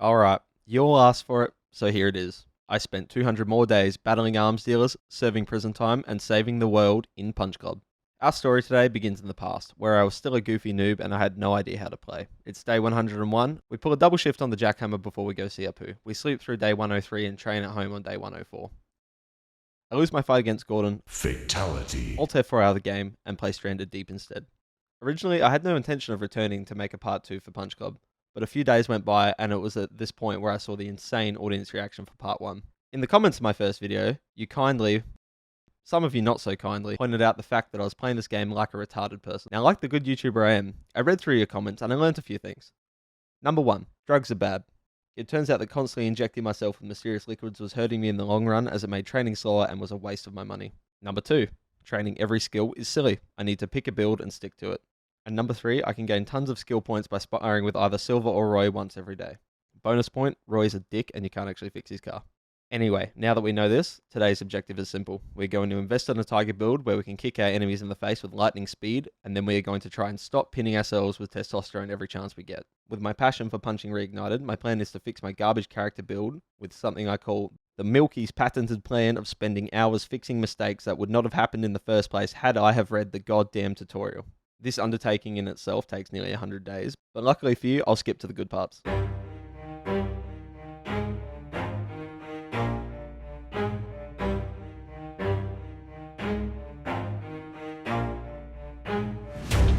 Alright, you all asked for it, so here it is. I spent 200 more days battling arms dealers, serving prison time, and saving the world in Punch Club. Our story today begins in the past, where I was still a goofy noob and I had no idea how to play. It's day 101. We pull a double shift on the jackhammer before we go see Apu. We sleep through day 103 and train at home on day 104. I lose my fight against Gordon, Fatality. alt F4 out of the game, and play Stranded Deep instead. Originally, I had no intention of returning to make a part 2 for Punch Club, but a few days went by and it was at this point where I saw the insane audience reaction for part 1. In the comments of my first video, you kindly, some of you not so kindly, pointed out the fact that I was playing this game like a retarded person. Now, like the good YouTuber I am, I read through your comments and I learned a few things. Number 1, drugs are bad. It turns out that constantly injecting myself with mysterious liquids was hurting me in the long run as it made training slower and was a waste of my money. Number 2, training every skill is silly. I need to pick a build and stick to it. And number 3, I can gain tons of skill points by sparring with either Silver or Roy once every day. Bonus point, Roy's a dick and you can't actually fix his car. Anyway, now that we know this, today's objective is simple. We're going to invest in a Tiger build where we can kick our enemies in the face with lightning speed, and then we are going to try and stop pinning ourselves with testosterone every chance we get. With my passion for punching reignited, my plan is to fix my garbage character build with something I call the Milky's patented plan of spending hours fixing mistakes that would not have happened in the first place had I have read the goddamn tutorial. This undertaking in itself takes nearly 100 days, but luckily for you, I'll skip to the good parts.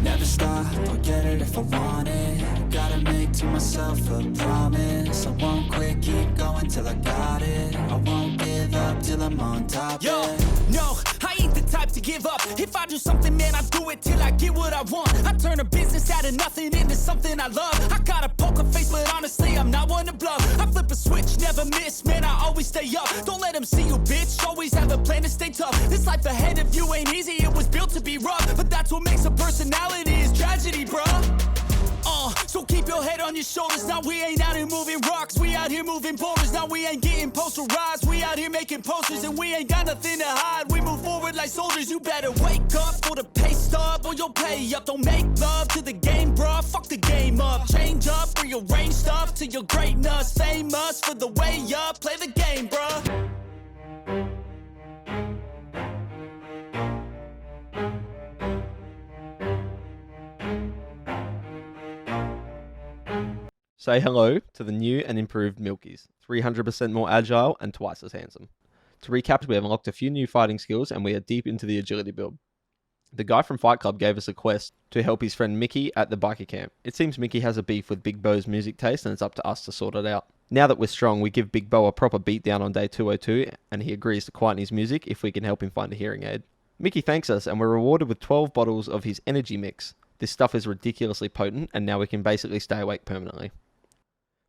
Never stop, I'll get it if I want it. Gotta make to myself a promise. I won't quit, keep going till I got it. I won't give up till I'm on top. Yo, no, I ain't the type to give up. If I do something, man, I do it till I get what I want. I turn a business out of nothing into something I love. I got a poker face, but honestly, I'm not one to bluff. I flip a switch, never miss, man, I always stay up. Don't let them see you, bitch, always have a plan to stay tough. This life ahead of you ain't easy, it was built to be rough. But that's what makes a personality, is tragedy, bruh. So keep your head on your shoulders. Now we ain't out here moving rocks, we out here moving boulders. Now we ain't getting posterized, we out here making posters. And we ain't got nothing to hide, we move forward like soldiers. You better wake up for the pay stub or you'll pay up. Don't make love to the game, bruh, fuck the game up. Change up, rearrange stuff to your greatness. Famous for the way up, play the game, bruh. Say hello to the new and improved Milky's, 300% more agile and twice as handsome. To recap, we have unlocked a few new fighting skills and we are deep into the agility build. The guy from Fight Club gave us a quest to help his friend Mickey at the biker camp. It seems Mickey has a beef with Big Bo's music taste and it's up to us to sort it out. Now that we're strong, we give Big Bo a proper beatdown on day 202 and he agrees to quieten his music if we can help him find a hearing aid. Mickey thanks us and we're rewarded with 12 bottles of his energy mix. This stuff is ridiculously potent and now we can basically stay awake permanently.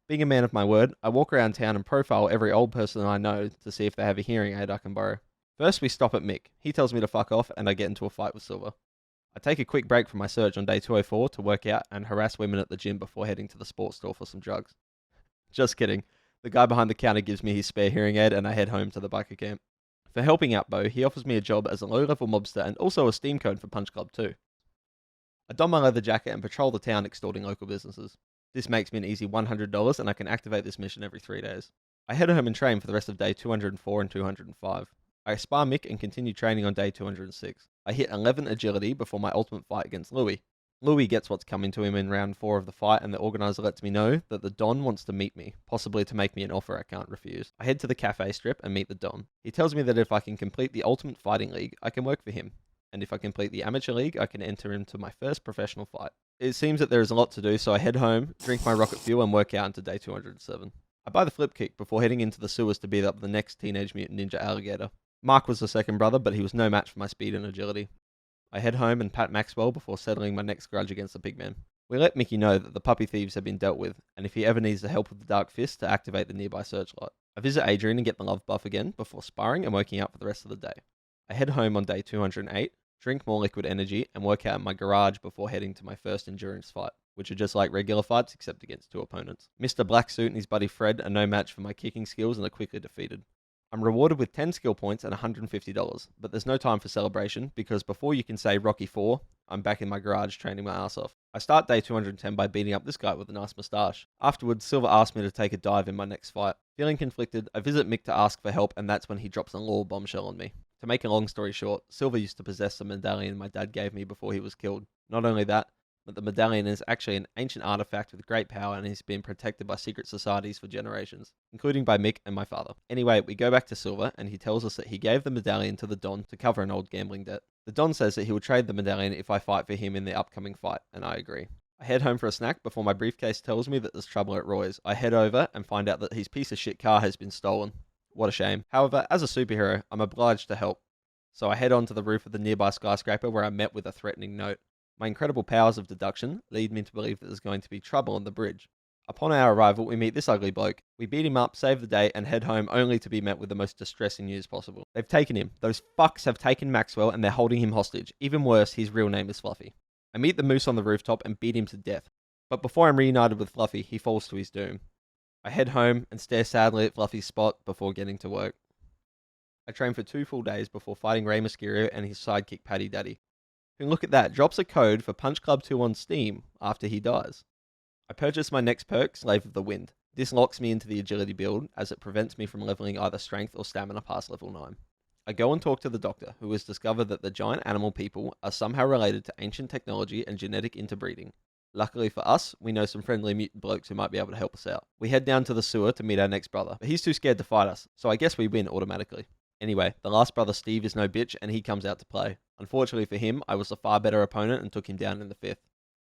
Being a man of my word, I walk around town and profile every old person I know to see if they have a hearing aid I can borrow. First we stop at Mick. He tells me to fuck off and I get into a fight with Silver. I take a quick break from my search on day 204 to work out and harass women at the gym before heading to the sports store for some drugs. Just kidding. The guy behind the counter gives me his spare hearing aid and I head home to the biker camp. For helping out Bo, he offers me a job as a low-level mobster and also a Steam code for Punch Club too. I don my leather jacket and patrol the town extorting local businesses. This makes me an easy $100 and I can activate this mission every 3 days. I head home and train for the rest of day 204 and 205. I spar Mick and continue training on day 206. I hit 11 agility before my ultimate fight against Louis. Louis gets what's coming to him in round 4 of the fight and the organizer lets me know that the Don wants to meet me, possibly to make me an offer I can't refuse. I head to the cafe strip and meet the Don. He tells me that if I can complete the Ultimate Fighting League, I can work for him. And if I complete the Amateur League, I can enter into my first professional fight. It seems that there is a lot to do, so I head home, drink my rocket fuel, and work out into day 207. I buy the flip kick before heading into the sewers to beat up the next Teenage Mutant Ninja Alligator. Mark was the second brother, but he was no match for my speed and agility. I head home and pat Maxwell before settling my next grudge against the pigman. We let Mickey know that the puppy thieves have been dealt with, and if he ever needs the help of the Dark Fist to activate the nearby searchlight. I visit Adrian and get the love buff again before sparring and working out for the rest of the day. I head home on day 208, drink more liquid energy, and work out in my garage before heading to my first endurance fight, which are just like regular fights except against 2 opponents. Mr. Black Suit and his buddy Fred are no match for my kicking skills and are quickly defeated. I'm rewarded with 10 skill points and $150, but there's no time for celebration because before you can say Rocky 4, I'm back in my garage training my ass off. I start day 210 by beating up this guy with a nice moustache. Afterwards, Silver asked me to take a dive in my next fight. Feeling conflicted, I visit Mick to ask for help, and that's when he drops a lore bombshell on me. To make a long story short, Silver used to possess the medallion my dad gave me before he was killed. Not only that, but the medallion is actually an ancient artifact with great power and has been protected by secret societies for generations, including by Mick and my father. Anyway, we go back to Silver, and he tells us that he gave the medallion to the Don to cover an old gambling debt. The Don says that he will trade the medallion if I fight for him in the upcoming fight, and I agree. I head home for a snack before my briefcase tells me that there's trouble at Roy's. I head over and find out that his piece of shit car has been stolen. What a shame. However, as a superhero, I'm obliged to help. So I head onto the roof of the nearby skyscraper where I'm met with a threatening note. My incredible powers of deduction lead me to believe that there's going to be trouble on the bridge. Upon our arrival, we meet this ugly bloke. We beat him up, save the day, and head home only to be met with the most distressing news possible. They've taken him. Those fucks have taken Maxwell and they're holding him hostage. Even worse, his real name is Fluffy. I meet the moose on the rooftop and beat him to death. But before I'm reunited with Fluffy, he falls to his doom. I head home and stare sadly at Fluffy's spot before getting to work. I train for 2 full days before fighting Rey Mysterio and his sidekick Paddy Daddy, who, look at that, drops a code for Punch Club 2 on Steam after he dies. I purchase my next perk, Slave of the Wind. This locks me into the agility build, as it prevents me from leveling either strength or stamina past level 9. I go and talk to the doctor, who has discovered that the giant animal people are somehow related to ancient technology and genetic interbreeding. Luckily for us, we know some friendly mutant blokes who might be able to help us out. We head down to the sewer to meet our next brother, but he's too scared to fight us, so I guess we win automatically. Anyway, the last brother Steve is no bitch and he comes out to play. Unfortunately for him, I was a far better opponent and took him down in the 5th.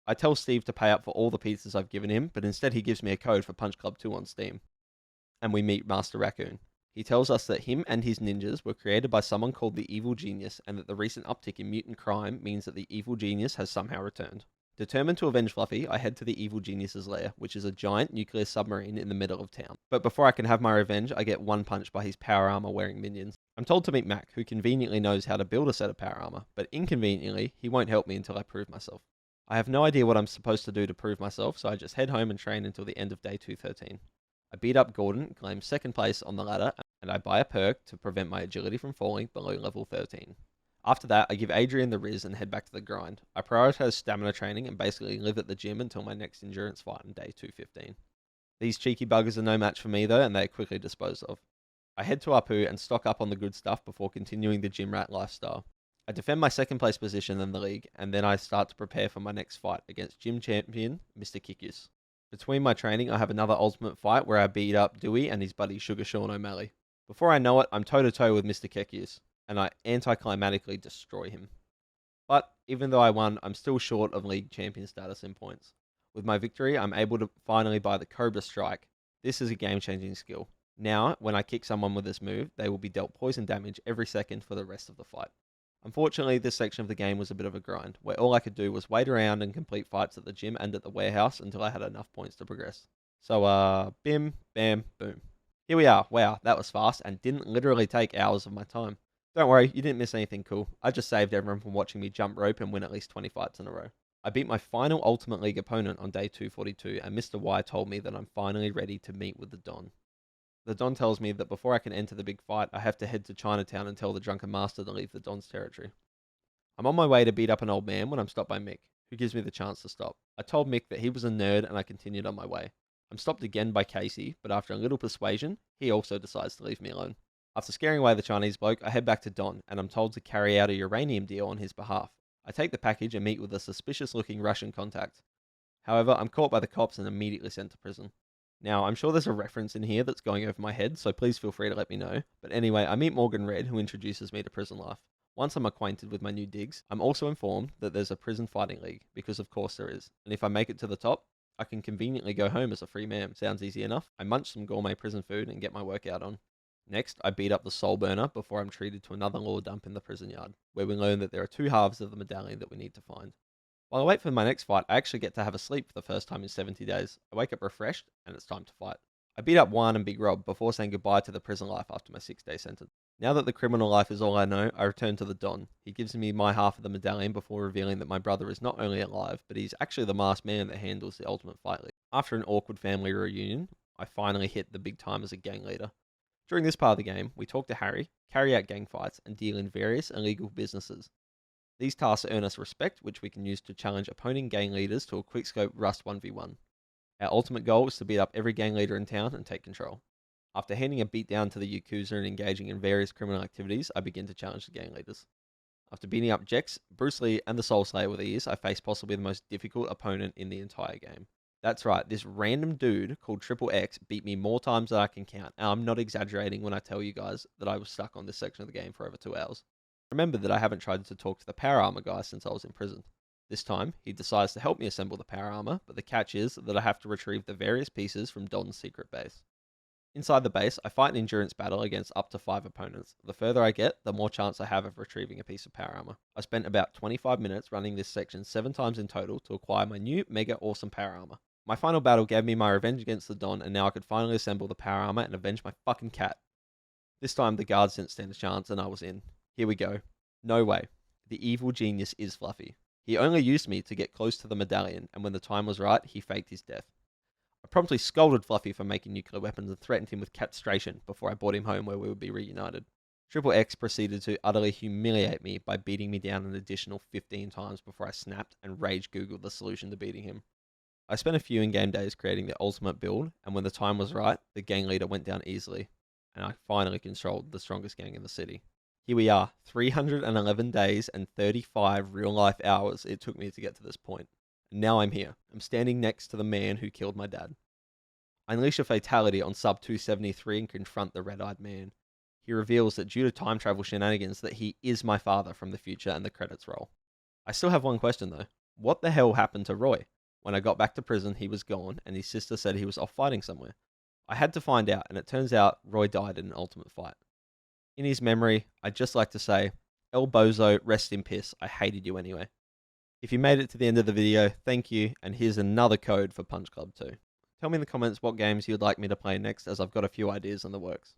I tell Steve to pay up for all the pizzas I've given him, but instead he gives me a code for Punch Club 2 on Steam. And we meet Master Raccoon. He tells us that him and his ninjas were created by someone called the Evil Genius, and that the recent uptick in mutant crime means that the Evil Genius has somehow returned. Determined to avenge Fluffy, I head to the Evil Genius's lair, which is a giant nuclear submarine in the middle of town. But before I can have my revenge, I get one punched by his power armor wearing minions. I'm told to meet Mac, who conveniently knows how to build a set of power armor, but inconveniently, he won't help me until I prove myself. I have no idea what I'm supposed to do to prove myself, so I just head home and train until the end of day 213. I beat up Gordon, claim 2nd place on the ladder, and I buy a perk to prevent my agility from falling below level 13. After that, I give Adrian the Riz and head back to the grind. I prioritize stamina training and basically live at the gym until my next endurance fight on day 215. These cheeky buggers are no match for me though, and they are quickly disposed of. I head to Apu and stock up on the good stuff before continuing the gym rat lifestyle. I defend my 2nd place position in the league, and then I start to prepare for my next fight against gym champion Mr. Kickus. Between my training, I have another ultimate fight where I beat up Dewey and his buddy Sugar Sean O'Malley. Before I know it, I'm toe-to-toe with Mr. Kickus, and I anticlimatically destroy him. But even though I won, I'm still short of league champion status in points. With my victory, I'm able to finally buy the Cobra Strike. This is a game-changing skill. Now, when I kick someone with this move, they will be dealt poison damage every second for the rest of the fight. Unfortunately, this section of the game was a bit of a grind, where all I could do was wait around and complete fights at the gym and at the warehouse until I had enough points to progress. So, bim, bam, boom. Here we are. Wow, that was fast and didn't literally take hours of my time. Don't worry, you didn't miss anything cool. I just saved everyone from watching me jump rope and win at least 20 fights in a row. I beat my final Ultimate League opponent on day 242, and Mr. Y told me that I'm finally ready to meet with the Don. The Don tells me that before I can enter the big fight, I have to head to Chinatown and tell the Drunken Master to leave the Don's territory. I'm on my way to beat up an old man when I'm stopped by Mick, who gives me the chance to stop. I told Mick that he was a nerd and I continued on my way. I'm stopped again by Casey, but after a little persuasion, he also decides to leave me alone. After scaring away the Chinese bloke, I head back to Don, and I'm told to carry out a uranium deal on his behalf. I take the package and meet with a suspicious-looking Russian contact. However, I'm caught by the cops and immediately sent to prison. Now, I'm sure there's a reference in here that's going over my head, so please feel free to let me know. But anyway, I meet Morgan Red, who introduces me to prison life. Once I'm acquainted with my new digs, I'm also informed that there's a prison fighting league, because of course there is. And if I make it to the top, I can conveniently go home as a free man. Sounds easy enough. I munch some gourmet prison food and get my workout on. Next, I beat up the Soul Burner before I'm treated to another lore dump in the prison yard, where we learn that there are 2 halves of the medallion that we need to find. While I wait for my next fight, I actually get to have a sleep for the first time in 70 days. I wake up refreshed, and it's time to fight. I beat up Juan and Big Rob before saying goodbye to the prison life after my 6-day sentence. Now that the criminal life is all I know, I return to the Don. He gives me my half of the medallion before revealing that my brother is not only alive, but he's actually the masked man that handles the Ultimate Fight League. After an awkward family reunion, I finally hit the big time as a gang leader. During this part of the game, we talk to Harry, carry out gang fights, and deal in various illegal businesses. These tasks earn us respect, which we can use to challenge opposing gang leaders to a quickscope Rust 1v1. Our ultimate goal is to beat up every gang leader in town and take control. After handing a beatdown to the Yakuza and engaging in various criminal activities, I begin to challenge the gang leaders. After beating up Jex, Bruce Lee, and the Soul Slayer with ease, I face possibly the most difficult opponent in the entire game. That's right, this random dude called Triple X beat me more times than I can count, and I'm not exaggerating when I tell you guys that I was stuck on this section of the game for over 2 hours. Remember that I haven't tried to talk to the power armor guy since I was in prison. This time, he decides to help me assemble the power armor, but the catch is that I have to retrieve the various pieces from Don's secret base. Inside the base, I fight an endurance battle against up to 5 opponents. The further I get, the more chance I have of retrieving a piece of power armor. I spent about 25 minutes running this section 7 times in total to acquire my new mega awesome power armor. My final battle gave me my revenge against the Don, and now I could finally assemble the power armor and avenge my fucking cat. This time the guards didn't stand a chance and I was in. Here we go. No way. The evil genius is Fluffy. He only used me to get close to the medallion, and when the time was right, he faked his death. I promptly scolded Fluffy for making nuclear weapons and threatened him with castration before I brought him home where we would be reunited. Triple X proceeded to utterly humiliate me by beating me down an additional 15 times before I snapped and rage googled the solution to beating him. I spent a few in-game days creating the ultimate build, and when the time was right, the gang leader went down easily, and I finally controlled the strongest gang in the city. Here we are, 311 days and 35 real-life hours it took me to get to this point. And now I'm here. I'm standing next to the man who killed my dad. I unleash a fatality on Sub 273 and confront the red-eyed man. He reveals that due to time travel shenanigans that he is my father from the future, and the credits roll. I still have one question though. What the hell happened to Roy? When I got back to prison, he was gone, and his sister said he was off fighting somewhere. I had to find out, and it turns out Roy died in an ultimate fight. In his memory, I'd just like to say, El Bozo, rest in piss, I hated you anyway. If you made it to the end of the video, thank you, and here's another code for Punch Club 2. Tell me in the comments what games you'd like me to play next, as I've got a few ideas in the works.